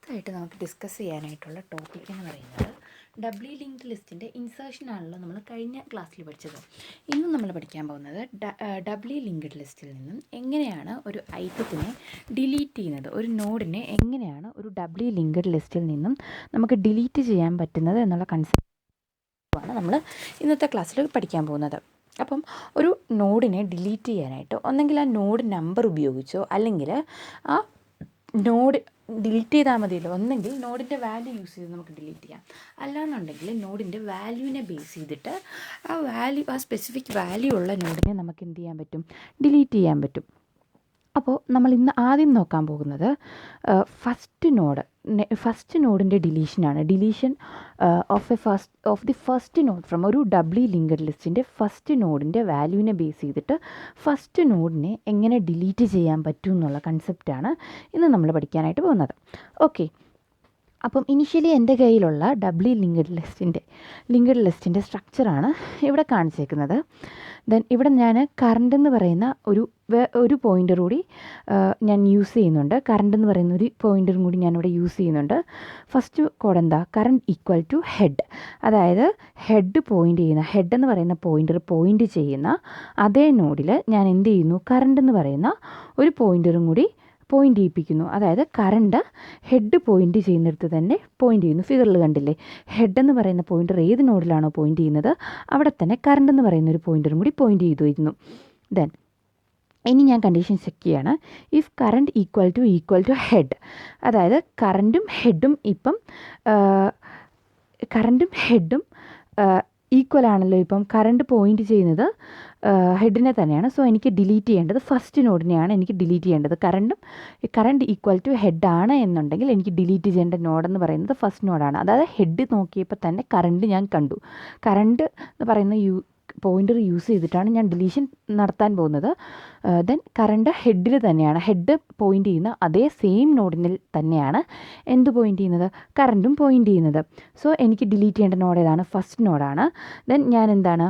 അടുത്തായിട്ട് നമുക്ക് ഡിസ്കസ് ചെയ്യാനായിട്ടുള്ള ടോപ്പിക് എന്ന് പറയുന്നത് ഡബ്ല്യു ലിങ്ക്ഡ് ലിസ്റ്റിൻ്റെ ഇൻസേർഷൻ ആണല്ലോ നമ്മൾ കഴിഞ്ഞ ക്ലാസ്സിൽ പഠിച്ചത്. ഇന്നും നമ്മൾ പഠിക്കാൻ പോകുന്നത് ഡബ്ല്യു ലിങ്ക്ഡ് ലിസ്റ്റിൽ നിന്നും എങ്ങനെയാണ് ഒരു ഐറ്റത്തിനെ ഡിലീറ്റ് ചെയ്യുന്നത്, ഒരു നോഡിനെ എങ്ങനെയാണ് ഒരു ഡബ്ല്യു ലിങ്ക്ഡ് ലിസ്റ്റിൽ നിന്നും നമുക്ക് ഡിലീറ്റ് ചെയ്യാൻ പറ്റുന്നത് എന്നുള്ള കൺസെപ്റ്റാണ് നമ്മൾ ഇന്നത്തെ ക്ലാസ്സിൽ പഠിക്കാൻ പോകുന്നത്. അപ്പം ഒരു നോഡിനെ ഡിലീറ്റ് ചെയ്യാനായിട്ട് ഒന്നെങ്കിൽ ആ നോഡ് നമ്പർ ഉപയോഗിച്ചോ അല്ലെങ്കിൽ ആ നോഡ് ഡിലീറ്റ് ചെയ്താൽ മതിയല്ലോ. ഒന്നെങ്കിൽ നോഡിൻ്റെ വാല്യൂ യൂസ് ചെയ്ത് നമുക്ക് ഡിലീറ്റ് ചെയ്യാം, അല്ലാന്നുണ്ടെങ്കിൽ നോഡിൻ്റെ വാല്യൂവിനെ ബേസ് ചെയ്തിട്ട് ആ സ്പെസിഫിക് വാല്യൂ ഉള്ള നോഡിനെ നമുക്ക് എന്ത് ചെയ്യാൻ പറ്റും, ഡിലീറ്റ് ചെയ്യാൻ പറ്റും. അപ്പോൾ നമ്മൾ ഇന്ന് ആദ്യം നോക്കാൻ പോകുന്നത് ഫസ്റ്റ് നോഡിൻ്റെ ഡിലീഷനാണ്. Deletion of the first node from ഒരു ഡബ്ല്യു ലിങ്ക്ഡ് ലിസ്റ്റിൻ്റെ ഫസ്റ്റ് നോഡിൻ്റെ വാല്യൂവിനെ ബേസ് ചെയ്തിട്ട് ഫസ്റ്റ് നോഡിനെ എങ്ങനെ ഡിലീറ്റ് ചെയ്യാൻ പറ്റും എന്നുള്ള കൺസെപ്റ്റാണ് ഇന്ന് നമ്മൾ പഠിക്കാനായിട്ട് പോകുന്നത്. ഓക്കെ, അപ്പം ഇനിഷ്യലി എൻ്റെ കയ്യിലുള്ള ഡബ്ല്യു ലിങ്ക്ഡ് ലിസ്റ്റിൻ്റെ സ്ട്രക്ചറാണ് ഇവിടെ കാണിച്ചേക്കുന്നത്. ദെൻ ഇവിടെ ഞാൻ കറണ്ട് എന്ന് പറയുന്ന ഒരു പോയിൻ്റർ കൂടി ഞാൻ യൂസ് ചെയ്യുന്നുണ്ട്. കറണ്ട് എന്ന് പറയുന്ന ഒരു പോയിൻ്ററും കൂടി ഞാനിവിടെ യൂസ് ചെയ്യുന്നുണ്ട്. ഫസ്റ്റ് കോഡ് എന്താ, കറണ്ട് ഈക്വൽ ടു ഹെഡ്. അതായത് ഹെഡ് എന്ന് പറയുന്ന പോയിൻ്റർ പോയിൻ്റ് ചെയ്യുന്ന അതേ നോഡിൽ ഞാൻ എന്ത് ചെയ്യുന്നു, കറണ്ട് എന്ന് പറയുന്ന ഒരു പോയിൻ്ററും കൂടി പോയിൻ്റ് ചെയ്യിപ്പിക്കുന്നു. അതായത് കറണ്ട് ഹെഡ് പോയിൻ്റ് ചെയ്യുന്നിടത്ത് തന്നെ പോയിൻ്റ് ചെയ്യുന്നു. ഫിഗറിൽ കണ്ടില്ലേ, ഹെഡ് എന്ന് പറയുന്ന പോയിൻ്റർ ഏത് നോഡിലാണോ പോയിൻ്റ് ചെയ്യുന്നത് അവിടെ തന്നെ കറണ്ട് എന്ന് പറയുന്ന ഒരു പോയിൻ്ററും കൂടി പോയിൻ്റ് ചെയ്തു വരുന്നു. ദെൻ ഇനി ഞാൻ കണ്ടീഷൻ ചെക്ക് ചെയ്യാണ്. If current equal to head, അതായത് കറണ്ടും ഹെഡും ഈക്വൽ ആണല്ലോ. ഇപ്പം കറണ്ട് പോയിൻ്റ് ചെയ്യുന്നത് ഹെഡിനെ തന്നെയാണ്. സോ എനിക്ക് ഡിലീറ്റ് ചെയ്യേണ്ടത് ഫസ്റ്റ് നോഡിനെയാണ് എനിക്ക് ഡിലീറ്റ് ചെയ്യേണ്ടത്. കറണ്ട് ഈക്വൽ ടു ഹെഡ് ആണ് എന്നുണ്ടെങ്കിൽ എനിക്ക് ഡിലീറ്റ് ചെയ്യേണ്ട നോഡെന്ന് പറയുന്നത് ഫസ്റ്റ് നോഡാണ്. അതായത് ഹെഡ് നോക്കിയപ്പോൾ തന്നെ കറണ്ട് ഞാൻ കണ്ടു. കറണ്ട് എന്ന് പറയുന്ന പോയിൻ്റർ യൂസ് ചെയ്തിട്ടാണ് ഞാൻ ഡിലീഷൻ നടത്താൻ പോകുന്നത്. ദെൻ കറണ്ട് ഹെഡിൽ തന്നെയാണ്, ഹെഡ് പോയിൻ്റ് ചെയ്യുന്ന അതേ സെയിം നോഡിൽ തന്നെയാണ് എന്ത് പോയിൻ്റ് ചെയ്യുന്നത്, കറണ്ടും പോയിൻ്റ് ചെയ്യുന്നത്. സോ എനിക്ക് ഡിലീറ്റ് ചെയ്യേണ്ട നോഡ് ഏതാണ്, ഫസ്റ്റ് നോഡാണ്. ദെൻ ഞാൻ എന്താണ്,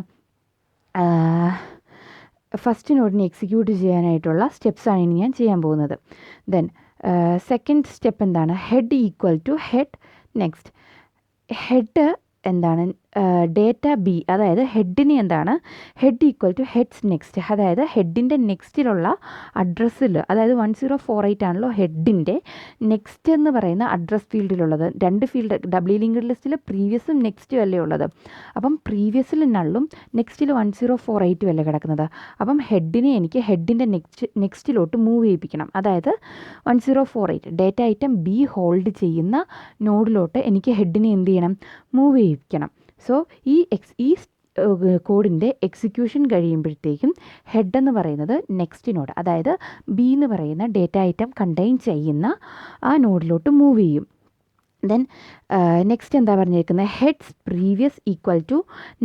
ഫസ്റ്റ് നോഡിനെ എക്സിക്യൂട്ട് ചെയ്യാനായിട്ടുള്ള സ്റ്റെപ്സാണ് ഇനി ഞാൻ ചെയ്യാൻ പോകുന്നത്. ദെൻ സെക്കൻഡ് സ്റ്റെപ്പ് എന്താണ്, head equal to head. Next head എന്താണ്, ഡേറ്റ ബി, അതായത് ഹെഡിന് എന്താണ്, head equal to heads next. അതായത് ഹെഡിൻ്റെ നെക്സ്റ്റിലുള്ള അഡ്രസ്സിൽ, അതായത് 1048 ആണല്ലോ ഹെഡിൻ്റെ നെക്സ്റ്റ് എന്ന് പറയുന്ന അഡ്രസ് ഫീൽഡിലുള്ളത്. രണ്ട് ഫീൽഡ് ഡബ്ല്യു ലിങ്ക്ഡ് ലിസ്റ്റിൽ പ്രീവിയസും നെക്സ്റ്റും അല്ലേ ഉള്ളത്. അപ്പം പ്രീവിയസിൽ നള്ളും നെക്സ്റ്റിൽ 1048 അല്ലേ കിടക്കുന്നത്. അപ്പം ഹെഡിനെ എനിക്ക് ഹെഡിൻ്റെ നെക്സ്റ്റിലോട്ട് മൂവ് ചെയ്യിപ്പിക്കണം. അതായത് 1048 ഡേറ്റ ഐറ്റം ബി ഹോൾഡ് ചെയ്യുന്ന നോഡിലോട്ട് എനിക്ക് ഹെഡിനെ എന്ത് ചെയ്യണം, മൂവ് ചെയ്യിപ്പിക്കണം. സോ ഈ കോഡിൻ്റെ എക്സിക്യൂഷൻ കഴിയുമ്പോഴത്തേക്കും ഹെഡ് എന്ന് പറയുന്നത് നെക്സ്റ്റ് നോഡ്, അതായത് ബി എന്ന് പറയുന്ന ഡേറ്റ ഐറ്റം കണ്ടെയ്ൻ ചെയ്യുന്ന ആ നോഡിലോട്ട് മൂവ് ചെയ്യും. ദെൻ നെക്സ്റ്റ് എന്താ പറഞ്ഞിരിക്കുന്നത്, ഹെഡ്സ് പ്രീവിയസ് ഈക്വൽ ടു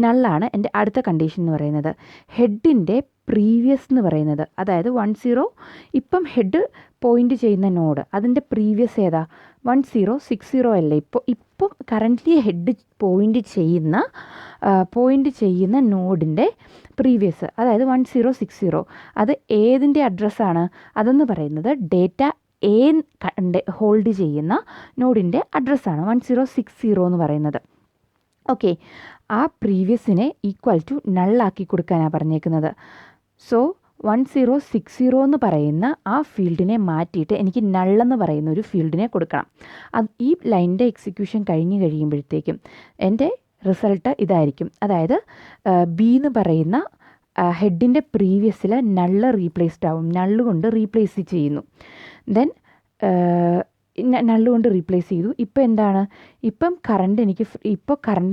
നള്ളാണ് എൻ്റെ അടുത്ത കണ്ടീഷൻ എന്ന് പറയുന്നത്. ഹെഡിൻ്റെ പ്രീവിയസ് എന്ന് പറയുന്നത്, അതായത് 10, ഇപ്പം ഹെഡ് പോയിൻ്റ് ചെയ്യുന്ന നോഡ് അതിൻ്റെ പ്രീവിയസ് ഏതാ, 1060 അല്ലേ. ഇപ്പം കറൻ്റ്ലി ഹെഡ് പോയിൻ്റ് ചെയ്യുന്ന നോഡിൻ്റെ പ്രീവിയസ്, അതായത് 1060, അത് ഏതിൻ്റെ അഡ്രസ്സാണ്, അതെന്ന് പറയുന്നത് ഡേറ്റ എ ഹോൾഡ് ചെയ്യുന്ന നോഡിൻ്റെ അഡ്രസ്സാണ് 1060 എന്ന് പറയുന്നത്. ഓക്കെ, ആ പ്രീവിയസിനെ ഈക്വൽ ടു നള്ളാക്കി കൊടുക്കാനാണ് പറഞ്ഞേക്കുന്നത്. സോ 1060 എന്ന് പറയുന്ന ആ ഫീൽഡിനെ മാറ്റിയിട്ട് എനിക്ക് നള്ളെന്ന് പറയുന്ന ഒരു ഫീൽഡിനെ കൊടുക്കണം. ഈ ലൈനിൻ്റെ എക്സിക്യൂഷൻ കഴിയുമ്പോഴത്തേക്കും എൻ്റെ റിസൾട്ട് ഇതായിരിക്കും. അതായത് ബി എന്ന് പറയുന്ന ഹെഡിൻ്റെ പ്രീവിയസിൽ നള്ള് റീപ്ലേസ്ഡ് ആവും, നള്ളുകൊണ്ട് റീപ്ലേസ് ചെയ്യുന്നു. ദെൻ നള്ളുകൊണ്ട് റീപ്ലേസ് ചെയ്തു. ഇപ്പം എന്താണ്, ഇപ്പം കറണ്ട്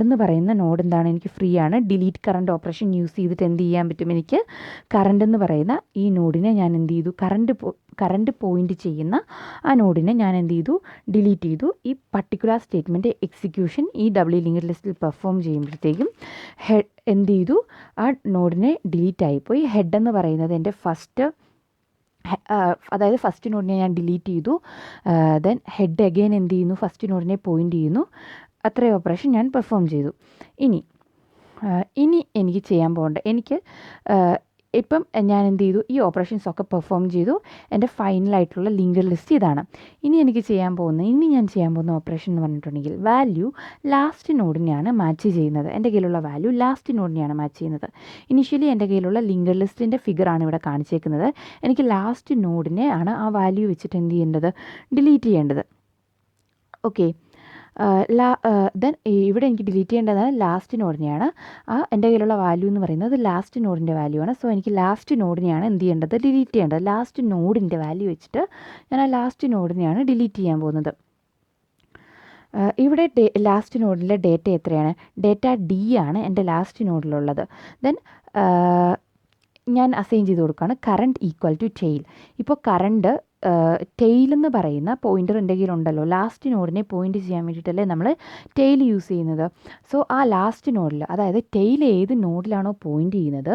എന്ന് പറയുന്ന നോഡ് എന്താണ്, എനിക്ക് ഫ്രീ ആണ്. ഡിലീറ്റ് കറണ്ട് ഓപ്പറേഷൻ യൂസ് ചെയ്തിട്ട് എന്ത് ചെയ്യാൻ പറ്റും, എനിക്ക് കറണ്ട് എന്ന് പറയുന്ന ഈ നോഡിനെ ഞാൻ എന്ത് ചെയ്തു, കറണ്ട് പോയിൻ്റ് ചെയ്യുന്ന ആ നോഡിനെ ഞാൻ എന്ത് ചെയ്തു, ഡിലീറ്റ് ചെയ്തു. ഈ പർട്ടിക്കുലർ സ്റ്റേറ്റ്മെൻറ്റ് എക്സിക്യൂഷൻ ഈ ഡബ്ല്യു ലിങ്ക്ഡ് ലിസ്റ്റിൽ പെർഫോം ചെയ്യുമ്പോഴത്തേക്കും എന്ത് ചെയ്തു, ആ നോഡിനെ ഡിലീറ്റ് ആയിപ്പോയി. ഹെഡ് എന്ന് പറയുന്നത് എൻ്റെ അതായത് ഫസ്റ്റ് നോഡിനെ ഞാൻ ഡിലീറ്റ് ചെയ്തു. ദെൻ ഹെഡ് അഗെയിൻ എന്ത് ചെയ്യുന്നു, ഫസ്റ്റ് നോഡിനെ പോയിൻ്റ് ചെയ്യുന്നു. അത്രയും ഓപ്പറേഷൻ ഞാൻ പെർഫോം ചെയ്തു. ഇനി എനിക്ക് ചെയ്യാൻ പോകേണ്ട, എനിക്ക് ഇപ്പം ഞാൻ എന്ത് ചെയ്തു, ഈ ഓപ്പറേഷൻസൊക്കെ പെർഫോം ചെയ്തു. എൻ്റെ ഫൈനലായിട്ടുള്ള ലിങ്കർ ലിസ്റ്റ് ഇതാണ്. ഇനി ഞാൻ ചെയ്യാൻ പോകുന്ന ഓപ്പറേഷൻ എന്ന് പറഞ്ഞിട്ടുണ്ടെങ്കിൽ വാല്യൂ ലാസ്റ്റ് നോഡിനെയാണ് മാച്ച് ചെയ്യുന്നത്. എൻ്റെ കയ്യിലുള്ള വാല്യൂ ലാസ്റ്റ് നോഡിനെയാണ് മാച്ച് ചെയ്യുന്നത്. ഇനിഷ്യലി എൻ്റെ കയ്യിലുള്ള ലിങ്കർ ലിസ്റ്റിൻ്റെ ഫിഗറാണ് ഇവിടെ കാണിച്ചേക്കുന്നത്. എനിക്ക് ലാസ്റ്റ് നോഡിനെ ആണ് ആ വാല്യൂ വെച്ചിട്ട് എന്ത് ചെയ്യേണ്ടത്, ഡിലീറ്റ് ചെയ്യേണ്ടത്. ഓക്കെ, ദെൻ ഇവിടെ എനിക്ക് ഡിലീറ്റ് ചെയ്യേണ്ടത് ലാസ്റ്റ് നോഡിനെയാണ്. എൻ്റെ കയ്യിലുള്ള വാല്യൂ എന്ന് പറയുന്നത് ലാസ്റ്റ് നോഡിൻ്റെ വാല്യൂ ആണ്. സോ എനിക്ക് ലാസ്റ്റ് നോഡിനെയാണ് എന്ത് ചെയ്യേണ്ടത്, ഡിലീറ്റ് ചെയ്യേണ്ടത്. ലാസ്റ്റ് നോഡിൻ്റെ വാല്യൂ വെച്ചിട്ട് ഞാൻ ആ ലാസ്റ്റ് നോഡിനെയാണ് ഡിലീറ്റ് ചെയ്യാൻ പോകുന്നത്. ഇവിടെ ലാസ്റ്റ് നോഡിലെ ഡേറ്റ എത്രയാണ്, ഡേറ്റ ഡി ആണ് എൻ്റെ ലാസ്റ്റ് നോഡിലുള്ളത്. ദെൻ ഞാൻ അസൈൻ ചെയ്ത് കൊടുക്കുകയാണ് കറണ്ട് ഈക്വൽ ടു ടെയിൽ. ഇപ്പോൾ കറണ്ട് ടെയിൽ എന്ന് പറയുന്ന പോയിൻ്റർ എൻ്റെ കയ്യിലുണ്ടല്ലോ, ലാസ്റ്റ് നോഡിനെ പോയിൻ്റ് ചെയ്യാൻ വേണ്ടിയിട്ടല്ലേ നമ്മൾ ടെയിൽ യൂസ് ചെയ്യുന്നത്. സോ ആ ലാസ്റ്റ് നോഡിൽ, അതായത് ടെയിൽ ഏത് നോഡിലാണോ പോയിൻ്റ് ചെയ്യുന്നത്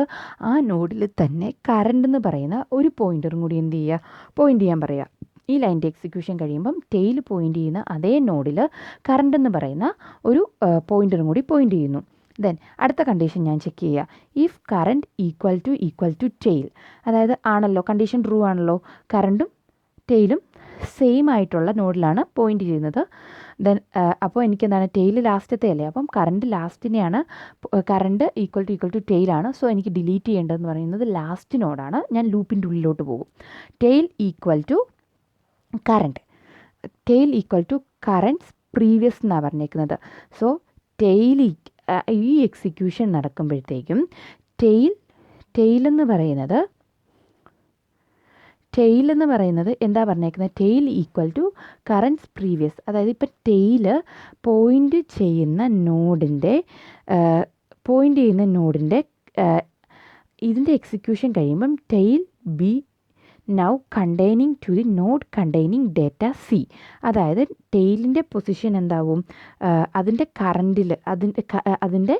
ആ നോഡിൽ തന്നെ കറണ്ട് എന്ന് പറയുന്ന ഒരു പോയിൻ്ററും കൂടി എന്ത് ചെയ്യുക, പോയിൻ്റ് ചെയ്യാൻ പറയുക. ഈ ലൈൻ്റെ എക്സിക്യൂഷൻ കഴിയുമ്പം ടെയിൽ പോയിൻ്റ് ചെയ്യുന്ന അതേ നോഡിൽ കറണ്ട് എന്ന് പറയുന്ന ഒരു പോയിൻ്ററും കൂടി പോയിൻ്റ് ചെയ്യുന്നു. ദെൻ അടുത്ത കണ്ടീഷൻ ഞാൻ ചെക്ക് ചെയ്യുക, if current equal to tail, അതായത് ആണല്ലോ, കണ്ടീഷൻ ട്രൂ ആണല്ലോ, കറണ്ടും ടെയിലും സെയിം ആയിട്ടുള്ള നോഡിലാണ് പോയിൻ്റ് ചെയ്യുന്നത്. ദെൻ അപ്പോൾ എനിക്കെന്താണ്, ടെയിൽ ലാസ്റ്റത്തെ അല്ലേ, അപ്പം കറണ്ട് ലാസ്റ്റിനെയാണ്, കറണ്ട് ഈക്വൽ ടു ടെയിലാണ്. സോ എനിക്ക് ഡിലീറ്റ് ചെയ്യേണ്ടതെന്ന് പറയുന്നത് ലാസ്റ്റ് നോഡാണ്. ഞാൻ ലൂപ്പിൻ്റെ ഉള്ളിലോട്ട് പോകും. Tail equal to current, tail equal to current's previous എന്നാണ് പറഞ്ഞേക്കുന്നത്. സോ ടെയിൽ ഈ എക്സിക്യൂഷൻ നടക്കുമ്പോഴത്തേക്കും ടെയിൽ എന്ന് പറയുന്നത് എന്താ പറഞ്ഞേക്കുന്നത്, tail equal to current's previous. അതായത് ഇപ്പം ടെയിൽ പോയിൻ്റ് ചെയ്യുന്ന നോഡിൻ്റെ ഇതിൻ്റെ എക്സിക്യൂഷൻ കഴിയുമ്പം tail B now containing to the node containing data C. അതായത് ടെയിലിൻ്റെ പൊസിഷൻ എന്താവും, അതിൻ്റെ കറണ്ടിൽ അതിൻ്റെ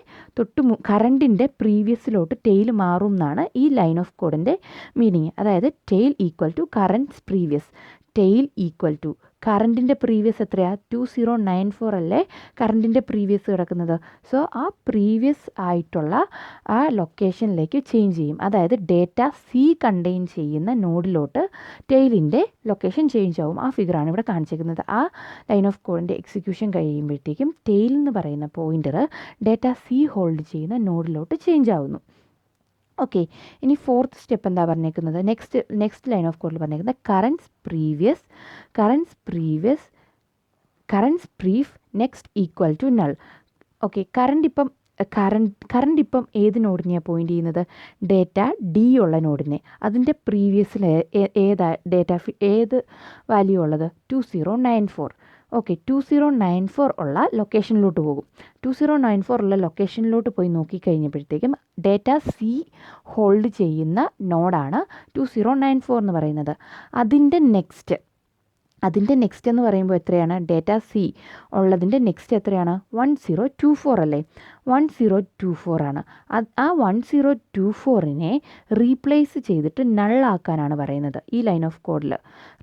കറണ്ടിൻ്റെ പ്രീവിയസിലോട്ട് ടെയിൽ മാറും എന്നാണ് ഈ ലൈൻ ഓഫ് കോഡിൻ്റെ മീനിങ്. അതായത് tail equal to current's previous, tail equal to കറണ്ടിൻ്റെ പ്രീവിയസ് എത്രയാണ്, 2094 അല്ലേ കറണ്ടിൻ്റെ പ്രീവിയസ് കിടക്കുന്നത്. സോ ആ പ്രീവിയസ് ആയിട്ടുള്ള ആ ലൊക്കേഷനിലേക്ക് ചേഞ്ച് ചെയ്യും. അതായത് ഡേറ്റ സി കണ്ടെയ്ൻ ചെയ്യുന്ന നോഡിലോട്ട് ടെയിലിൻ്റെ ലൊക്കേഷൻ ചേഞ്ച് ആവും. ആ ഫിഗറാണ് ഇവിടെ കാണിച്ചിരിക്കുന്നത്. ആ ലൈൻ ഓഫ് കോഡിൻ്റെ എക്സിക്യൂഷൻ കഴിയുമ്പോഴത്തേക്കും ടെയിൽ എന്ന് പറയുന്ന പോയിൻ്റർ ഡേറ്റ സി ഹോൾഡ് ചെയ്യുന്ന നോഡിലോട്ട് ചേഞ്ച് ആവുന്നു. ഓക്കെ, ഇനി ഫോർത്ത് സ്റ്റെപ്പ് എന്താ പറഞ്ഞേക്കുന്നത്, നെക്സ്റ്റ് ലൈൻ ഓഫ് കോഡിൽ പറഞ്ഞേക്കുന്നത് current's prev next equal to null. Okay, current ഇപ്പം ഏത് നോഡിനെയാണ് പോയിൻ്റ് ചെയ്യുന്നത്, ഡേറ്റ ഡി ഉള്ള നോഡിനെ. അതിൻ്റെ പ്രീവിയസിൽ ഏത് വാല്യൂ ഉള്ളത്, 2094. ഓക്കെ, 2094 ഉള്ള ലൊക്കേഷനിലോട്ട് പോകും. 2094 ഉള്ള ലൊക്കേഷനിലോട്ട് പോയി നോക്കിക്കഴിഞ്ഞപ്പോഴത്തേക്കും ഡേറ്റ സി ഹോൾഡ് ചെയ്യുന്ന നോഡാണ് 2094 എന്ന് പറയുന്നത്. അതിൻ്റെ നെക്സ്റ്റ് എന്ന് പറയുമ്പോൾ എത്രയാണ്, ഡേറ്റ സി ഉള്ളതിൻ്റെ നെക്സ്റ്റ് എത്രയാണ്, 1024 അല്ലേ, 1024 ആണ്. ആ 1024നെ റീപ്ലേസ് ചെയ്തിട്ട് നള്ളാക്കാനാണ് പറയുന്നത്. ഈ ലൈൻ ഓഫ് കോഡിൽ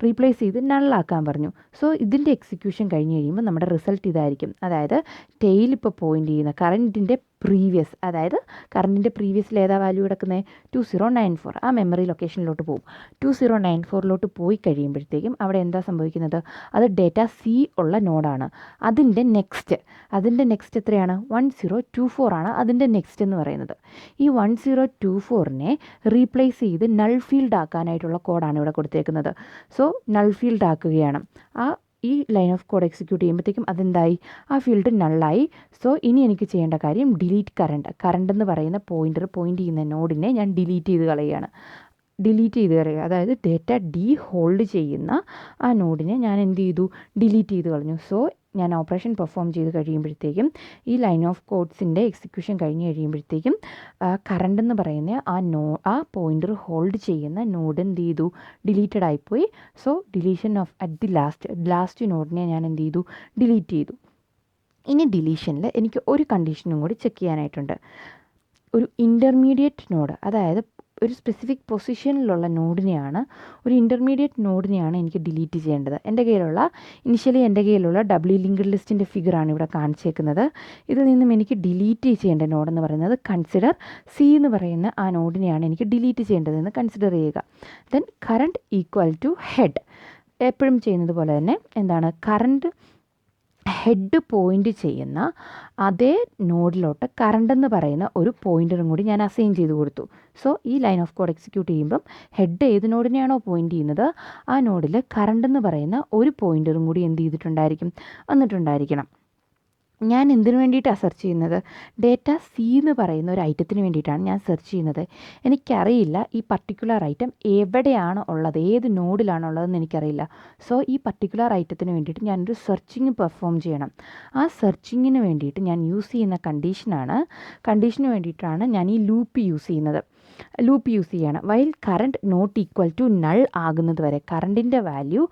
റീപ്ലേസ് ചെയ്ത് നള്ളാക്കാൻ പറഞ്ഞു. സോ ഇതിൻ്റെ എക്സിക്യൂഷൻ കഴിഞ്ഞ് കഴിയുമ്പോൾ നമ്മുടെ റിസൾട്ട് ഇതായിരിക്കും. അതായത് ടെയിൽ ഇപ്പോൾ പോയിൻ്റ് ചെയ്യുന്ന കറണ്ടിൻ്റെ പ്രീവിയസ്, അതായത് കറണ്ടിൻ്റെ പ്രീവിയസിൽ ഏതാ വാല്യൂ കിടക്കുന്നത്, 2094. ആ മെമ്മറി ലൊക്കേഷനിലോട്ട് പോകും. 2094ലോട്ട് പോയി കഴിയുമ്പോഴത്തേക്കും അവിടെ എന്താ സംഭവിക്കുന്നത്, അത് ഡേറ്റ സി ഉള്ള നോഡാണ്. അതിൻ്റെ നെക്സ്റ്റ് എത്രയാണ്, 1024 ആണ് അതിൻ്റെ നെക്സ്റ്റ് എന്ന് പറയുന്നത്. ഈ 1024നെ റീപ്ലേസ് ചെയ്ത് നൾ ഫീൽഡ് ആക്കാനായിട്ടുള്ള കോഡാണ് ഇവിടെ കൊടുത്തേക്കുന്നത്. സോ നൾ ഫീൽഡ് ആക്കുകയാണ്. ഈ ലൈൻ ഓഫ് കോഡ് എക്സിക്യൂട്ട് ചെയ്യുമ്പോഴത്തേക്കും അതെന്തായി, ആ ഫീൽഡ് നള്ളായി. സോ ഇനി എനിക്ക് ചെയ്യേണ്ട കാര്യം ഡിലീറ്റ് കറണ്ട് എന്ന് പറയുന്ന പോയിൻ്റ് ചെയ്യുന്ന നോഡിനെ ഞാൻ ഡിലീറ്റ് ചെയ്ത് കളയുക. അതായത് ഡേറ്റ ഡി ഹോൾഡ് ചെയ്യുന്ന ആ നോഡിനെ ഞാൻ എന്ത് ചെയ്തു, ഡിലീറ്റ് ചെയ്ത് കളഞ്ഞു. സോ ഞാൻ ഓപ്പറേഷൻ പെർഫോം ചെയ്ത് കഴിയുമ്പോഴത്തേക്കും ഈ ലൈൻ ഓഫ് കോഡ്സിൻ്റെ എക്സിക്യൂഷൻ കഴിഞ്ഞ് കഴിയുമ്പോഴത്തേക്കും കറണ്ട് എന്ന് പറയുന്ന ആ പോയിൻ്റർ ഹോൾഡ് ചെയ്യുന്ന നോഡ് എന്ത് ചെയ്തു, ഡിലീറ്റഡ് ആയിപ്പോയി. So deletion of at the last നോഡിനെ ഞാൻ എന്ത് ചെയ്തു, ഡിലീറ്റ് ചെയ്തു. ഇനി ഡിലീഷനിൽ എനിക്ക് ഒരു കണ്ടീഷനും കൂടി ചെക്ക് ചെയ്യാനായിട്ടുണ്ട്. ഒരു ഇൻ്റർമീഡിയറ്റ് നോഡ്, അതായത് ഒരു സ്പെസിഫിക് പൊസിഷനിലുള്ള നോഡിനെയാണ്, ഒരു ഇൻ്റർമീഡിയറ്റ് നോഡിനെയാണ് എനിക്ക് ഡിലീറ്റ് ചെയ്യേണ്ടത്. ഇനിഷ്യലി എൻ്റെ കയ്യിലുള്ള ഡബ്ല്യു ലിങ്ക്ഡ് ലിസ്റ്റിൻ്റെ ഫിഗറാണ് ഇവിടെ കാണിച്ചേക്കുന്നത്. ഇതിൽ നിന്നും എനിക്ക് ഡിലീറ്റ് ചെയ്യേണ്ട നോഡെന്ന് പറയുന്നത് കൺസിഡർ സി എന്ന് പറയുന്ന ആ നോഡിനെയാണ് എനിക്ക് ഡിലീറ്റ് ചെയ്യേണ്ടതെന്ന് കൺസിഡർ ചെയ്യുക. Then current equal to head. എപ്പോഴും ചെയ്യുന്നത് പോലെ തന്നെ എന്താണ്, കറണ്ട് ഹെഡ് പോയിൻ്റ് ചെയ്യുന്ന അതേ നോഡിലോട്ട് കറണ്ട് എന്ന് പറയുന്ന ഒരു പോയിൻ്ററും കൂടി ഞാൻ അസൈൻ ചെയ്ത് കൊടുത്തു. സോ ഈ ലൈൻ ഓഫ് കോഡ് എക്സിക്യൂട്ട് ചെയ്യുമ്പം ഹെഡ് ഏത് നോഡിനെയാണോ പോയിൻ്റ് ചെയ്യുന്നത് ആ നോഡിൽ കറണ്ട് എന്ന് പറയുന്ന ഒരു പോയിൻ്ററും കൂടി എന്ത് ചെയ്തിട്ടുണ്ടായിരിക്കും, വന്നിട്ടുണ്ടായിരിക്കണം. ഞാൻ എന്തിനു വേണ്ടിയിട്ടാണ് സെർച്ച് ചെയ്യുന്നത്, ഡേറ്റ സി എന്ന് പറയുന്ന ഒരു ഐറ്റത്തിന് വേണ്ടിയിട്ടാണ് ഞാൻ സെർച്ച് ചെയ്യുന്നത്. എനിക്കറിയില്ല ഈ പർട്ടിക്കുലർ ഐറ്റം എവിടെയാണ് ഉള്ളത്, ഏത് നോഡിലാണ് ഉള്ളതെന്ന് എനിക്കറിയില്ല. സോ ഈ പർട്ടിക്കുലർ ഐറ്റത്തിന് വേണ്ടിയിട്ട് ഞാനൊരു സെർച്ചിങ് പെർഫോം ചെയ്യണം. ആ സെർച്ചിങ്ങിന് വേണ്ടിയിട്ട് ഞാൻ യൂസ് ചെയ്യുന്ന കണ്ടീഷന് വേണ്ടിയിട്ടാണ് ഞാൻ ഈ ലൂപ്പ് യൂസ് ചെയ്യാണ്. While current not equal to null ആകുന്നത് വരെ, കറണ്ടിൻ്റെ value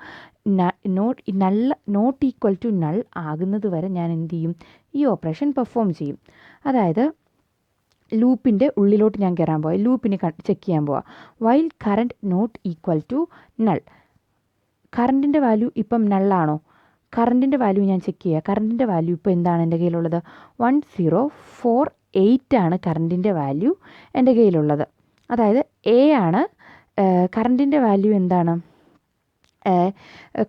not equal to null ആകുന്നത് വരെ ഞാൻ എന്ത് ചെയ്യും, ഈ ഓപ്പറേഷൻ പെർഫോം ചെയ്യും. അതായത് ലൂപ്പിൻ്റെ ഉള്ളിലോട്ട് ഞാൻ കയറാൻ പോവാം, ലൂപ്പിന് ചെക്ക് ചെയ്യാൻ പോവാം. While current not equal to null, കറണ്ടിൻ്റെ വാല്യൂ ഇപ്പം നള്ളാണോ, കറണ്ടിൻ്റെ വാല്യൂ ഞാൻ ചെക്ക് ചെയ്യുക. കറണ്ടിൻ്റെ വാല്യൂ ഇപ്പോൾ എന്താണ് എൻ്റെ കയ്യിലുള്ളത്, 1048 ആണ് കറണ്ടിൻ്റെ വാല്യൂ എൻ്റെ കയ്യിലുള്ളത്. അതായത് എ ആണ് കറണ്ടിൻ്റെ വാല്യൂ. എന്താണ്,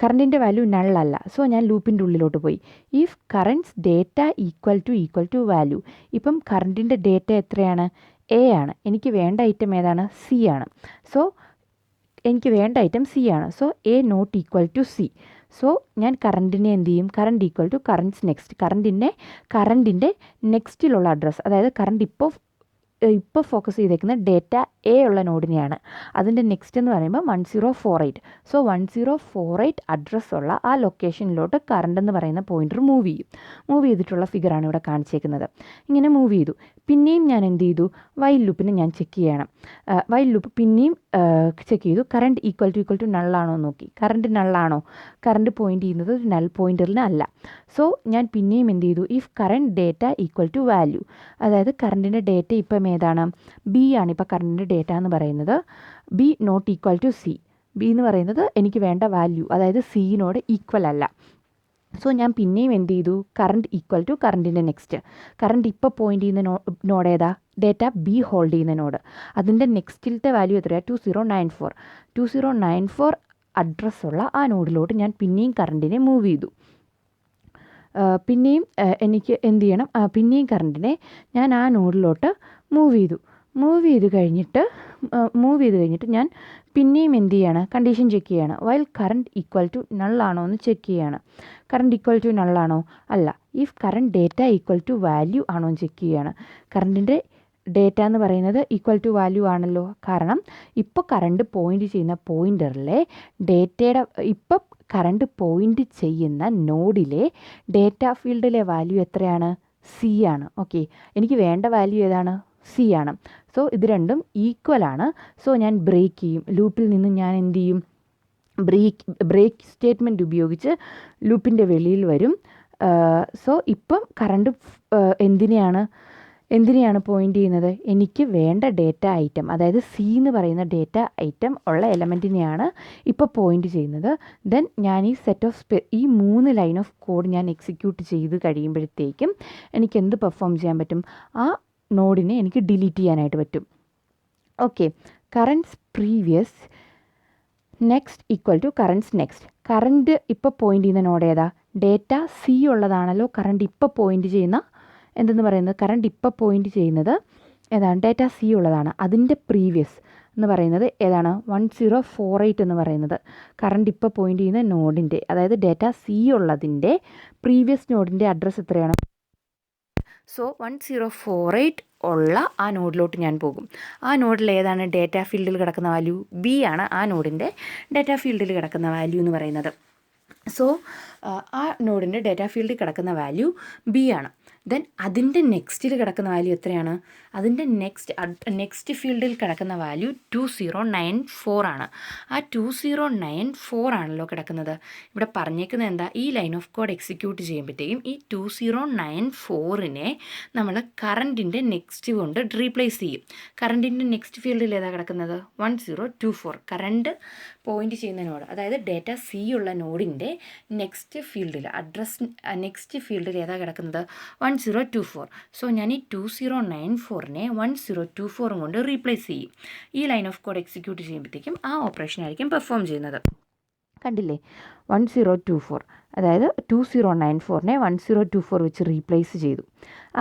കറണ്ടിൻ്റെ വാല്യൂ നള്ളല്ല. സോ ഞാൻ ലൂപ്പിൻ്റെ ഉള്ളിലോട്ട് പോയി. If current's data equal to value, ഇപ്പം കറണ്ടിൻ്റെ ഡേറ്റ എത്രയാണ്, എ ആണ്. എനിക്ക് വേണ്ട ഐറ്റം ഏതാണ്, സി ആണ്. So so A not equal to C. So ഞാൻ കറണ്ടിനെ എന്ത് ചെയ്യും, current equal to current's next, കറണ്ടിൻ്റെ നെക്സ്റ്റിലുള്ള അഡ്രസ്സ്, അതായത് കറണ്ട് ഇപ്പോൾ ഫോക്കസ് ചെയ്തേക്കുന്ന ഡേറ്റ എ ഉള്ള നോഡിനെയാണ്. അതിൻ്റെ നെക്സ്റ്റ് എന്ന് പറയുമ്പോൾ 1048. സോ 1048 അഡ്രസ്സുള്ള ആ ലൊക്കേഷനിലോട്ട് കറണ്ട് എന്ന് പറയുന്ന പോയിൻ്റർ മൂവ് ചെയ്തിട്ടുള്ള ഫിഗറാണ് ഇവിടെ കാണിച്ചേക്കുന്നത്. ഇങ്ങനെ മൂവ് ചെയ്തു. പിന്നെയും ഞാൻ എന്ത് ചെയ്തു, വൈൽ ലൂപ്പിനെ ഞാൻ ചെക്ക് ചെയ്യണം. വൈൽ ലൂപ്പ് പിന്നെയും ചെക്ക് ചെയ്തു. കറണ്ട് ഈക്വൽ ടു നള്ളാണോ എന്ന് നോക്കി. കറണ്ട് നള്ളാണോ, കറണ്ട് പോയിൻ്റ് ചെയ്യുന്നത് നൾ പോയിൻ്ററിന് അല്ല. സോ ഞാൻ പിന്നെയും എന്ത് ചെയ്തു, if current data equal to value, അതായത് കറണ്ടിൻ്റെ ഡേറ്റ ഇപ്പം ഏതാണ്, ബി ആണ് ഇപ്പോൾ കറണ്ടിൻ്റെ ഡേറ്റ എന്ന് പറയുന്നത്. B not equal to C, B എന്ന് പറയുന്നത് എനിക്ക് വേണ്ട വാല്യൂ, അതായത് സിനോട് ഈക്വൽ അല്ല. സോ ഞാൻ പിന്നെയും എന്ത് ചെയ്തു, കറണ്ട് ഈക്വൽ ടു കറണ്ടിൻ്റെ നെക്സ്റ്റ്, കറണ്ട് ഇപ്പോൾ പോയിൻ്റ് ചെയ്യുന്ന നോഡ് ഏതാ, ഡേറ്റ ബി ഹോൾഡ് ചെയ്യുന്ന നോഡ്. അതിൻ്റെ നെക്സ്റ്റിലത്തെ വാല്യൂ എത്രയാണ്, 2094 അഡ്രസ്സുള്ള ആ നോഡിലോട്ട് ഞാൻ പിന്നെയും കറണ്ടിനെ മൂവ് ചെയ്തു. പിന്നെയും എനിക്ക് എന്ത് ചെയ്യണം, പിന്നെയും കറണ്ടിനെ ഞാൻ ആ നോഡിലോട്ട് മൂവ് ചെയ്ത് കഴിഞ്ഞിട്ട് ഞാൻ പിന്നെയും എന്ത് ചെയ്യാണ്, കണ്ടീഷൻ ചെക്ക് ചെയ്യാണ്. വൈൽ കറണ്ട് ഈക്വൽ ടു നള്ളാണോ എന്ന് ചെക്ക് ചെയ്യാണ്. കറണ്ട് ഈക്വൽ ടു നള്ളാണോ, അല്ല. If current data equal to value ആണോ എന്ന് ചെക്ക് ചെയ്യാണ്. കറണ്ടിൻ്റെ ഡേറ്റ എന്ന് പറയുന്നത് ഈക്വൽ ടു വാല്യൂ ആണല്ലോ, കാരണം ഇപ്പോൾ കറണ്ട് പോയിൻ്റ് ചെയ്യുന്ന പോയിൻ്ററിലെ ഡേറ്റയുടെ, ഇപ്പം കറണ്ട് പോയിൻ്റ് ചെയ്യുന്ന നോഡിലെ ഡേറ്റ ഫീൽഡിലെ വാല്യൂ എത്രയാണ്, സി ആണ്. ഓക്കെ, എനിക്ക് വേണ്ട വാല്യൂ ഏതാണ്, സി ആണ്. സോ ഇത് രണ്ടും ഈക്വൽ ആണ്. സോ ഞാൻ ബ്രേക്ക് ചെയ്യും. ലൂപ്പിൽ നിന്ന് ഞാൻ എന്ത് ചെയ്യും, ബ്രേക്ക് സ്റ്റേറ്റ്മെൻറ്റ് ഉപയോഗിച്ച് ലൂപ്പിൻ്റെ വെളിയിൽ വരും. സോ ഇപ്പം കറണ്ട് എന്തിനെയാണ് പോയിൻ്റ് ചെയ്യുന്നത്, എനിക്ക് വേണ്ട ഡേറ്റ ഐറ്റം, അതായത് സി എന്ന് പറയുന്ന ഡേറ്റ ഐറ്റം ഉള്ള എലമെൻറ്റിനെയാണ് ഇപ്പോൾ പോയിൻ്റ് ചെയ്യുന്നത്. ദെൻ ഞാൻ ഈ ഈ 3 ലൈൻ ഓഫ് കോഡ് ഞാൻ എക്സിക്യൂട്ട് ചെയ്ത് കഴിയുമ്പോഴത്തേക്കും എനിക്ക് എന്ത് പെർഫോം ചെയ്യാൻ പറ്റും, ആ നോഡിനെ എനിക്ക് ഡിലീറ്റ് ചെയ്യാനായിട്ട് പറ്റും. Okay, current's previous next equal to current's next. Current ഇപ്പോൾ പോയിൻ്റ് ചെയ്യുന്ന നോഡ് ഏതാ, ഡേറ്റ സി ഉള്ളതാണല്ലോ കറണ്ട് ഇപ്പോൾ പോയിൻ്റ് ചെയ്യുന്ന, എന്തെന്ന് പറയുന്നത്, കറണ്ട് ഇപ്പോൾ പോയിൻ്റ് ചെയ്യുന്നത് ഏതാണ്, ഡേറ്റ സി ഉള്ളതാണ്. അതിൻ്റെ പ്രീവിയസ് എന്ന് പറയുന്നത് ഏതാണ്, 1048 എന്ന് പറയുന്നത് കറണ്ട് ഇപ്പോൾ പോയിൻ്റ് ചെയ്യുന്ന നോഡിൻ്റെ, അതായത് ഡേറ്റ സി ഉള്ളതിൻ്റെ പ്രീവിയസ് നോഡിൻ്റെ അഡ്രസ്സ് എത്രയാണ്. സോ 1048 ഉള്ള ആ നോഡിലോട്ട് ഞാൻ പോകും. ആ നോഡിൽ ഏതാണ് ഡേറ്റ ഫീൽഡിൽ കിടക്കുന്ന വാല്യൂ, ബി ആണ് ആ നോഡിൻ്റെ ഡേറ്റ ഫീൽഡിൽ കിടക്കുന്ന വാല്യൂ എന്ന് പറയുന്നത്. സോ ആ നോഡിൻ്റെ ഡാറ്റ ഫീൽഡിൽ കിടക്കുന്ന വാല്യൂ ബി ആണ്. ദെൻ അതിൻ്റെ നെക്സ്റ്റിൽ കിടക്കുന്ന വാല്യൂ എത്രയാണ്? അതിൻ്റെ നെക്സ്റ്റ് ഫീൽഡിൽ കിടക്കുന്ന വാല്യൂ 2094 ആണ്. ആ 2094 ആണല്ലോ കിടക്കുന്നത്. ഇവിടെ പറഞ്ഞേക്കുന്നത് എന്താ? ഈ ലൈൻ ഓഫ് കോഡ് എക്സിക്യൂട്ട് ചെയ്യുമ്പോഴത്തേക്കും ഈ 2094നെ നമ്മൾ കറണ്ടിൻ്റെ നെക്സ്റ്റ് കൊണ്ട് റീപ്ലേസ് ചെയ്യും. കറണ്ടിൻ്റെ നെക്സ്റ്റ് ഫീൽഡിൽ ഏതാ കിടക്കുന്നത്? 1024. കറണ്ട് പോയിന്റ് ചെയ്യുന്ന നോഡ്, അതായത് ഡാറ്റ സി ഉള്ള നോഡിൻ്റെ നെക്സ്റ്റ് ഫീൽഡിൽ നെക്സ്റ്റ് ഫീൽഡിൽ ഏതാ കിടക്കുന്നത്? 1024. സോ ഞാൻ ഈ 2094നെ 1024 കൊണ്ട് റീപ്ലേസ് ചെയ്യും. ഈ ലൈൻ ഓഫ് കോഡ് എക്സിക്യൂട്ട് ചെയ്യുമ്പോഴത്തേക്കും ആ ഓപ്പറേഷൻ ആയിരിക്കും പെർഫോം ചെയ്യുന്നത്. കണ്ടില്ലേ? 1024, അതായത് 2094നെ 1024 വെച്ച് റീപ്ലേസ് ചെയ്തു.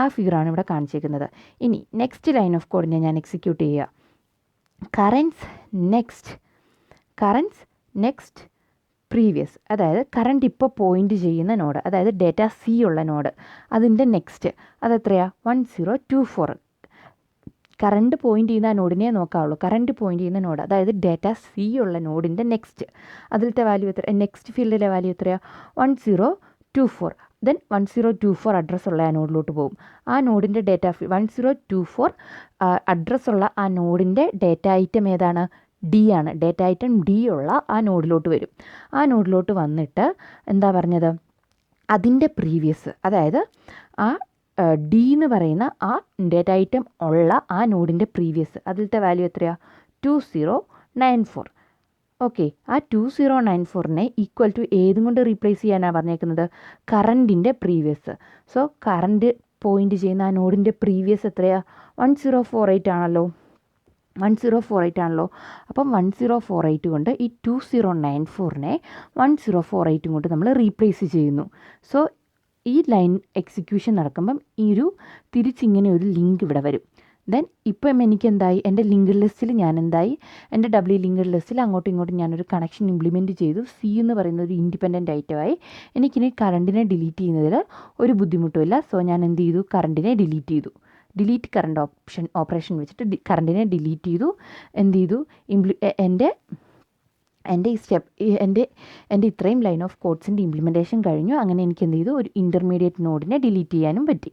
ആ ഫിഗറാണ് ഇവിടെ കാണിച്ചേക്കുന്നത്. ഇനി നെക്സ്റ്റ് ലൈൻ ഓഫ് കോഡിനെ ഞാൻ എക്സിക്യൂട്ട് ചെയ്യുക. കറൻസ് നെക്സ്റ്റ് പ്രീവിയസ്, അതായത് കറണ്ട് ഇപ്പോൾ പോയിൻ്റ് ചെയ്യുന്ന നോഡ്, അതായത് ഡാറ്റ സി ഉള്ള നോഡ്, അതിൻ്റെ നെക്സ്റ്റ് അതെത്രയാണ്? 1024. കറണ്ട് പോയിൻ്റ് ചെയ്യുന്ന ആ നോഡിനെ നോക്കാവുള്ളൂ. കറണ്ട് പോയിൻ്റ് ചെയ്യുന്ന നോഡ്, അതായത് ഡാറ്റ സി ഉള്ള നോഡിൻ്റെ നെക്സ്റ്റ്, അതിലത്തെ വാല്യൂ എത്ര? നെക്സ്റ്റ് ഫീൽഡിലെ വാല്യൂ എത്രയാണ്? 1024. ദെൻ 1024 അഡ്രസ്സുള്ള ആ നോഡിലോട്ട് പോകും. ആ നോഡിൻ്റെ ഡാറ്റ 1024 അഡ്രസ്സുള്ള ആ നോഡിൻ്റെ ഡാറ്റ ഐറ്റം ഏതാണ്? ഡി ആണ്. ഡാറ്റ ഐറ്റം ഡി ഉള്ള ആ നോഡിലോട്ട് വരും. ആ നോഡിലോട്ട് വന്നിട്ട് എന്താ പറഞ്ഞത്? അതിൻ്റെ പ്രീവിയസ്, അതായത് ആ ഡി എന്ന് പറയുന്ന ആ ഡാറ്റ ഐറ്റം ഉള്ള ആ നോഡിൻ്റെ പ്രീവിയസ്, അതിലത്തെ വാല്യൂ എത്രയാണ്? 2094. ഓക്കെ, ആ 2094നെ ഈക്വൽ ടു ഏതും കൊണ്ട് റീപ്ലേസ് ചെയ്യാനാണ് പറഞ്ഞേക്കുന്നത്? കറണ്ടിൻ്റെ പ്രീവിയസ്. സോ കറണ്ട് പോയിൻ്റ് ചെയ്യുന്ന ആ നോഡിൻ്റെ പ്രീവിയസ് എത്രയാണ്? 1048 ആണല്ലോ. 1048 ആണല്ലോ. അപ്പം 1048 കൊണ്ട് ഈ 2094നെ 1048 കൊണ്ട് നമ്മൾ റീപ്ലേസ് ചെയ്യുന്നു. സോ ഈ ലൈൻ എക്സിക്യൂഷൻ നടക്കുമ്പം തിരിച്ചിങ്ങനെ ഒരു ലിങ്ക് ഇവിടെ വരും. ദെൻ ഇപ്പം എനിക്ക് എന്തായി? എൻ്റെ ലിങ്ക് ലിസ്റ്റിൽ ഞാൻ എന്തായി? എൻ്റെ ഡബ്ല്യു ലിങ്ക് ലിസ്റ്റിൽ അങ്ങോട്ടും ഇങ്ങോട്ടും ഞാനൊരു കണക്ഷൻ ഇംപ്ലിമെൻറ്റ് ചെയ്തു. സി എന്ന് പറയുന്ന ഒരു ഇൻഡിപെൻഡൻ്റ് ഐറ്റമായി. എനിക്കിനി കറണ്ടിനെ ഡിലീറ്റ് ചെയ്യുന്നതിൽ ഒരു ബുദ്ധിമുട്ടുമില്ല. സോ ഞാൻ എന്ത് ചെയ്തു? കറണ്ടിനെ ഡിലീറ്റ് ചെയ്തു. ഡിലീറ്റ് കറണ്ട് ഓപ്പറേഷൻ വെച്ചിട്ട് കറണ്ടിനെ ഡിലീറ്റ് ചെയ്തു. എന്ത് ചെയ്തു? എൻ്റെ ഇത്രയും ലൈൻ ഓഫ് കോഡ്സിൻ്റെ ഇംപ്ലിമെൻറ്റേഷൻ കഴിഞ്ഞു. അങ്ങനെ എനിക്ക് എന്ത് ചെയ്തു? ഒരു ഇൻ്റർമീഡിയറ്റ് നോഡിനെ ഡിലീറ്റ് ചെയ്യാനും പറ്റി.